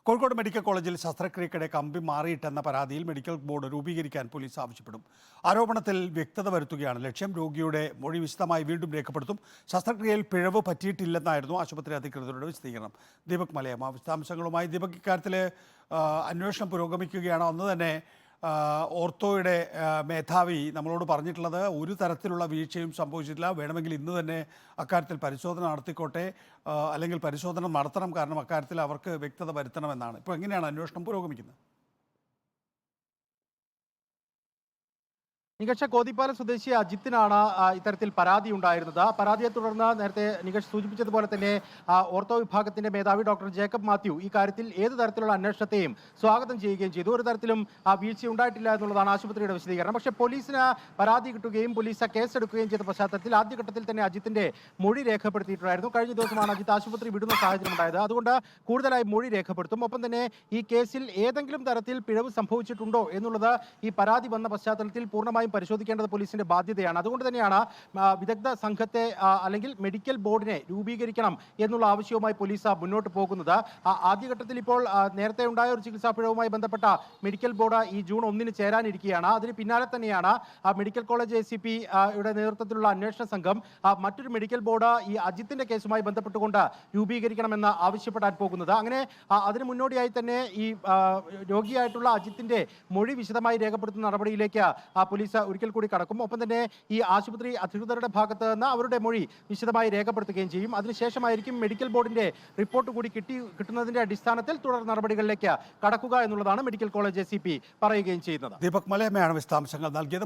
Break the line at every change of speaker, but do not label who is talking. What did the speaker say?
Kozhikode medical കോളേജിൽ ശസ്ത്രക്രിയക്കിടെ കമ്പി മാറിയിട്ടെന്ന പരാതിയിൽ മെഡിക്കൽ ബോർഡ് രൂപീകരിക്കാൻ പോലീസ് ആവശ്യപ്പെടും. ആരോപണത്തിൽ വ്യക്തത വരുത്തുകയാണ് ലക്ഷ്യം. രോഗിയുടെ മൊഴി വിശദമായി വീണ്ടും രേഖപ്പെടുത്തും. ശസ്ത്രക്രിയയിൽ പിഴവ് പറ്റിയിട്ടില്ലെന്നായിരുന്നു ആശുപത്രി അധികൃതരുടെ വിശദീകരണം. ദീപക് മലയമ്മ വിശദാംശങ്ങളുമായി. ദീപക്, ഇക്കാര്യത്തിൽ അന്വേഷണം പുരോഗമിക്കുകയാണ്. അന്ന് തന്നെ ഓർത്തോയുടെ മേധാവി നമ്മളോട് പറഞ്ഞിട്ടുള്ളത് ഒരു തരത്തിലുള്ള വീഴ്ചയും സംഭവിച്ചിട്ടില്ല, വേണമെങ്കിൽ ഇന്ന് തന്നെ അക്കാര്യത്തിൽ പരിശോധന നടത്തിക്കോട്ടെ, അല്ലെങ്കിൽ പരിശോധന നടത്തണം, കാരണം അക്കാര്യത്തിൽ അവർക്ക് വ്യക്തത വരുത്തണമെന്നാണ്. ഇപ്പോൾ എങ്ങനെയാണ് അന്വേഷണം പുരോഗമിക്കുന്നത്?
നികേഷ്, കോതിപ്പാലം സ്വദേശി അജിത്തിനാണ് ഇത്തരത്തിൽ പരാതി ഉണ്ടായിരുന്നത്. പരാതിയെ തുടർന്ന് നേരത്തെ നികേഷ് സൂചിപ്പിച്ചതുപോലെ തന്നെ ഓർത്തോ വിഭാഗത്തിന്റെ മേധാവി ഡോക്ടർ ജേക്കബ് മാത്യു ഈ കാര്യത്തിൽ ഏത് തരത്തിലുള്ള അന്വേഷണത്തെയും സ്വാഗതം ചെയ്യുകയും ചെയ്തു. ഒരു തരത്തിലും വീഴ്ച ഉണ്ടായിട്ടില്ല എന്നുള്ളതാണ് ആശുപത്രിയുടെ വിശദീകരണം. പക്ഷേ പോലീസിന് പരാതി കിട്ടുകയും പോലീസ് കേസെടുക്കുകയും ചെയ്ത പശ്ചാത്തലത്തിൽ ആദ്യഘട്ടത്തിൽ തന്നെ അജിത്തിന്റെ മൊഴി രേഖപ്പെടുത്തിയിട്ടുണ്ടായിരുന്നു. കഴിഞ്ഞ ദിവസമാണ് അജിത്ത് ആശുപത്രി വിടുന്ന സാഹചര്യം ഉണ്ടായത്. അതുകൊണ്ട് കൂടുതലായി മൊഴി രേഖപ്പെടുത്തും. ഒപ്പം തന്നെ ഈ കേസിൽ ഏതെങ്കിലും തരത്തിൽ പിഴവ് സംഭവിച്ചിട്ടുണ്ടോ എന്നുള്ളത് ഈ പരാതി വന്ന പശ്ചാത്തലത്തിൽ പൂർണ്ണമായും പരിശോധിക്കേണ്ടത് പോലീസിന്റെ ബാധ്യതയാണ്. അതുകൊണ്ട് തന്നെയാണ് വിദഗ്ധ സംഘത്തെ അല്ലെങ്കിൽ മെഡിക്കൽ ബോർഡിനെ രൂപീകരിക്കണം എന്നുള്ള ആവശ്യവുമായി പോലീസ് മുന്നോട്ട് പോകുന്നത്. ആദ്യഘട്ടത്തിൽ ഇപ്പോൾ നേരത്തെ ഉണ്ടായ ഒരു ചികിത്സാ പിഴവുമായി ബന്ധപ്പെട്ട മെഡിക്കൽ ബോർഡ് ഈ ജൂൺ 1 ചേരാനിരിക്കുകയാണ്. അതിന് പിന്നാലെ തന്നെയാണ് മെഡിക്കൽ കോളേജ് ACP യുടെ നേതൃത്വത്തിലുള്ള അന്വേഷണ സംഘം മറ്റൊരു മെഡിക്കൽ ബോർഡ് ഈ അജിത്തിന്റെ കേസുമായി ബന്ധപ്പെട്ടുകൊണ്ട് രൂപീകരിക്കണമെന്ന് ആവശ്യപ്പെടാൻ പോകുന്നത്. അങ്ങനെ അതിന് മുന്നോടിയായി തന്നെ ഈ രോഗിയായിട്ടുള്ള അജിത്തിന്റെ മൊഴി വിശദമായി രേഖപ്പെടുത്തുന്ന നടപടിയിലേക്ക് പോലീസ് ഒരിക്കൽ കൂടി കടക്കും. ഒപ്പം തന്നെ ഈ ആശുപത്രി അധികൃതരുടെ ഭാഗത്ത് നിന്ന് അവരുടെ മൊഴി വിശദമായി രേഖപ്പെടുത്തുകയും ചെയ്യും. അതിനുശേഷമായിരിക്കും മെഡിക്കൽ ബോർഡിന്റെ റിപ്പോർട്ട് കൂടി കിട്ടുന്നതിന്റെ അടിസ്ഥാനത്തിൽ തുടർ നടപടികളിലേക്ക് കടക്കുക എന്നുള്ളതാണ് മെഡിക്കൽ കോളേജ് ACP പറയുകയും ചെയ്യുന്നത്.
ദീപക് മലയമ്മയാണ് വിശദാംശങ്ങൾ നൽകിയത്.